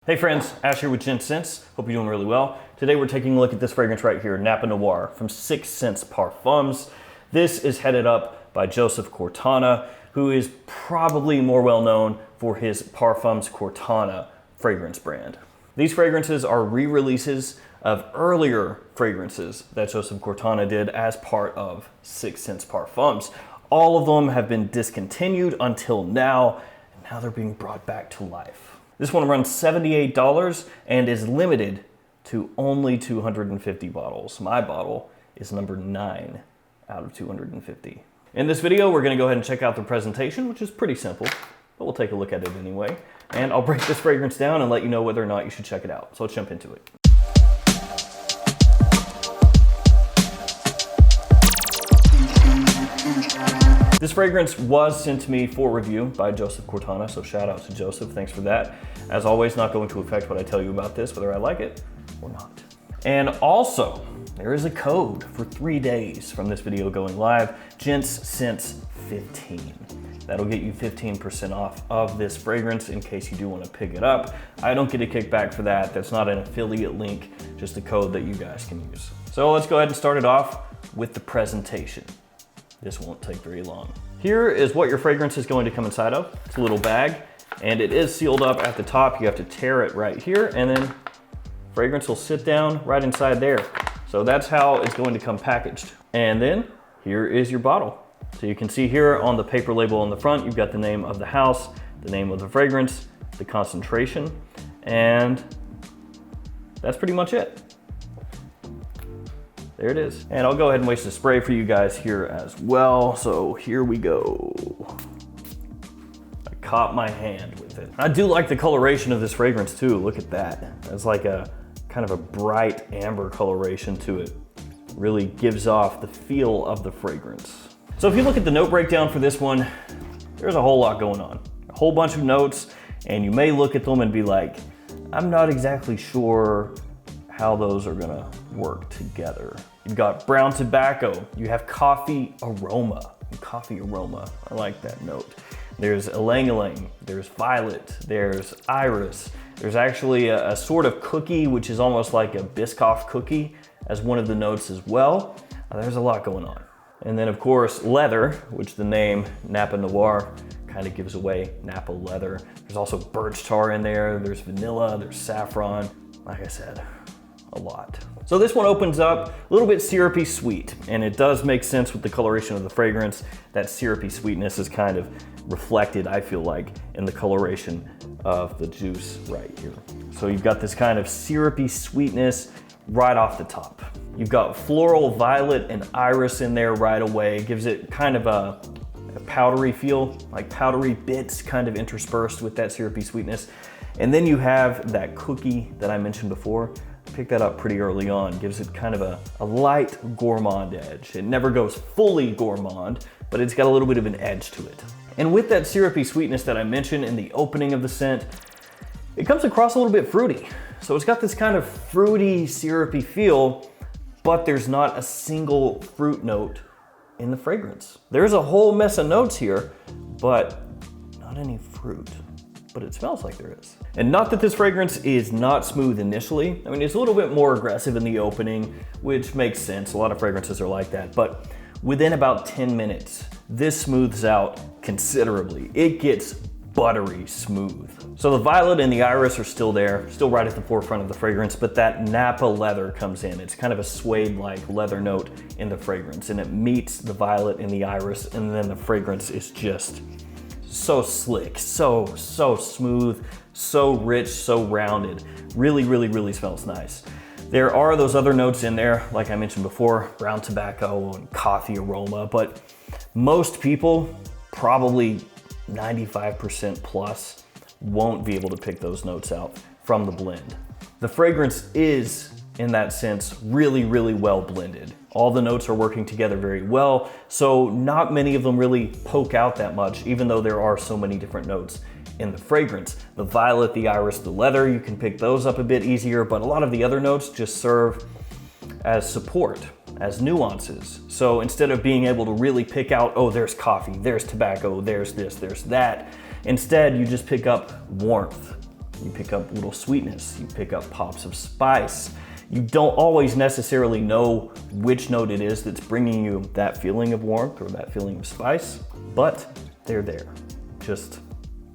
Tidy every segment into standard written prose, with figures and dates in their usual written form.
Hey friends, Ash here with Gents. Hope you're doing really well. Today we're taking a look at this fragrance right here, Nappa Noir from 6 Scents Parfums. This is headed up by Joseph Cortana, who is probably more well known for his Parfums Cortana fragrance brand. These fragrances are re-releases of earlier fragrances that Joseph Cortana did as part of 6 Scents Parfums. All of them have been discontinued until now, and now they're being brought back to life. This one runs $78 and is limited to only 250 bottles. My bottle is number 9 out of 250. In this video, we're gonna go ahead and check out the presentation, which is pretty simple, but we'll take a look at it anyway. And I'll break this fragrance down and let you know whether or not you should check it out. So let's jump into it. This fragrance was sent to me for review by Joseph Cortana, so shout out to Joseph, thanks for that. As always, not going to affect what I tell you about this, whether I like it or not. And also, there is a code for 3 days from this video going live, Gents Scents 15. That'll get you 15% off of this fragrance in case you do want to pick it up. I don't get a kickback for that. That's not an affiliate link, just a code that you guys can use. So let's go ahead and start it off with the presentation. This won't take very long. Here is what your fragrance is going to come inside of. It's a little bag, and it is sealed up at the top. You have to tear it right here, and then fragrance will sit down right inside there. So that's how it's going to come packaged. And then here is your bottle. So you can see here on the paper label on the front, you've got the name of the house, the name of the fragrance, the concentration, and that's pretty much it. There it is. And I'll go ahead and waste the spray for you guys here as well. So here we go. I caught my hand with it. I do like the coloration of this fragrance too. Look at that. It's like a kind of a bright amber coloration to it. Really gives off the feel of the fragrance. So if you look at the note breakdown for this one, there's a whole lot going on. A whole bunch of notes, and you may look at them and be like, I'm not exactly sure how those are gonna work together. You've got brown tobacco, you have coffee aroma. I like that note. There's ylang-ylang, there's violet, there's iris. There's actually a sort of cookie, which is almost like a Biscoff cookie as one of the notes as well. There's a lot going on. And then of course, leather, which the name Nappa Noir kind of gives away, Nappa leather. There's also birch tar in there, there's vanilla, there's saffron. Like I said, a lot. So this one opens up a little bit syrupy sweet, and it does make sense with the coloration of the fragrance. That syrupy sweetness is kind of reflected, I feel like, in the coloration of the juice right here. So you've got this kind of syrupy sweetness right off the top. You've got floral, violet, and iris in there right away. It gives it kind of a powdery feel, like powdery bits kind of interspersed with that syrupy sweetness. And then you have that cookie that I mentioned before. Pick that up pretty early on, gives it kind of a light gourmand edge. It never goes fully gourmand, but it's got a little bit of an edge to it. And with that syrupy sweetness that I mentioned in the opening of the scent, it comes across a little bit fruity. So it's got this kind of fruity, syrupy feel, but there's not a single fruit note in the fragrance. There's a whole mess of notes here, but not any fruit. But it smells like there is. And not that this fragrance is not smooth initially. I mean, it's a little bit more aggressive in the opening, which makes sense. A lot of fragrances are like that. But within about 10 minutes, this smooths out considerably. It gets buttery smooth. So the violet and the iris are still there, still right at the forefront of the fragrance, but that Nappa leather comes in. It's kind of a suede-like leather note in the fragrance, and it meets the violet and the iris, and then the fragrance is just so slick, so smooth, so rich, so rounded. Really smells nice. There are those other notes in there, like I mentioned before, brown tobacco and coffee aroma, but most people, probably 95% plus, won't be able to pick those notes out from the blend. The fragrance is, in that sense, really well blended. All the notes are working together very well, so not many of them really poke out that much, even though there are so many different notes in the fragrance. The violet, the iris, the leather, you can pick those up a bit easier, but a lot of the other notes just serve as support, as nuances. So instead of being able to really pick out, oh, there's coffee, there's tobacco, there's this, there's that, instead you just pick up warmth, you pick up a little sweetness, you pick up pops of spice. You don't always necessarily know which note it is that's bringing you that feeling of warmth or that feeling of spice, but they're there, just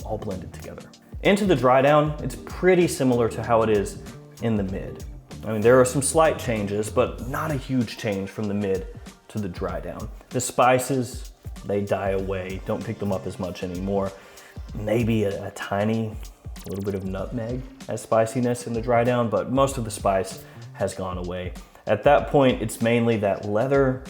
all blended together. Into the dry down, it's pretty similar to how it is in the mid. I mean, there are some slight changes, but not a huge change from the mid to the dry down. The spices, they die away, don't pick them up as much anymore. Maybe a tiny little bit of nutmeg as spiciness in the dry down, but most of the spice has gone away. At that point, it's mainly that leather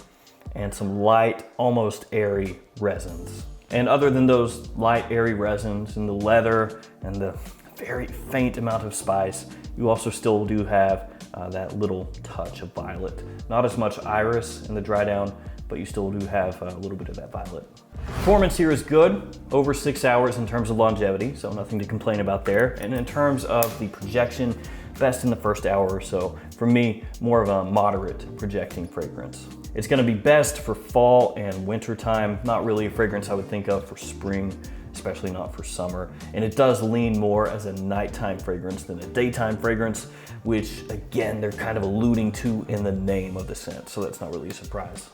and some light, almost airy resins. And other than those light, airy resins and the leather and the very faint amount of spice, you also still do have that little touch of violet. Not as much iris in the dry down, but you still do have a little bit of that violet. Performance here is good, over 6 hours in terms of longevity, so nothing to complain about there. And in terms of the projection, best in the first hour or so. For me, more of a moderate projecting fragrance. It's gonna be best for fall and winter time, not really a fragrance I would think of for spring, especially not for summer. And it does lean more as a nighttime fragrance than a daytime fragrance, which again, they're kind of alluding to in the name of the scent, so that's not really a surprise.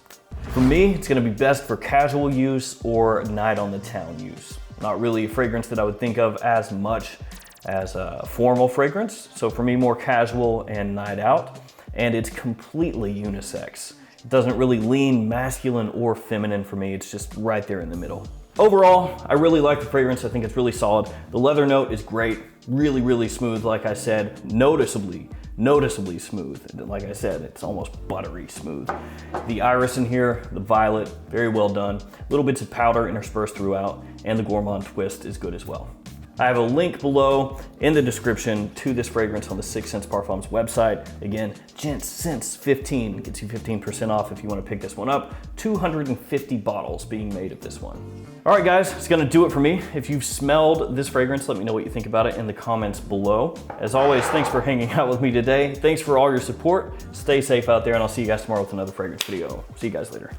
For me, it's gonna be best for casual use or night on the town use. Not really a fragrance that I would think of as much as a formal fragrance. So for me, more casual and night out, and it's completely unisex. It doesn't really lean masculine or feminine for me. It's just right there in the middle. Overall, I really like the fragrance. I think it's really solid. The leather note is great, really, really smooth. Like I said, noticeably smooth. And like I said, it's almost buttery smooth. The iris in here, the violet, very well done. Little bits of powder interspersed throughout, and the gourmand twist is good as well. I have a link below in the description to this fragrance on the 6 Scents Parfums website. Again, Gents Scents 15 gets you 15% off if you want to pick this one up. 250 bottles being made of this one. All right, guys, it's gonna do it for me. If you've smelled this fragrance, let me know what you think about it in the comments below. As always, thanks for hanging out with me today. Thanks for all your support. Stay safe out there, and I'll see you guys tomorrow with another fragrance video. See you guys later.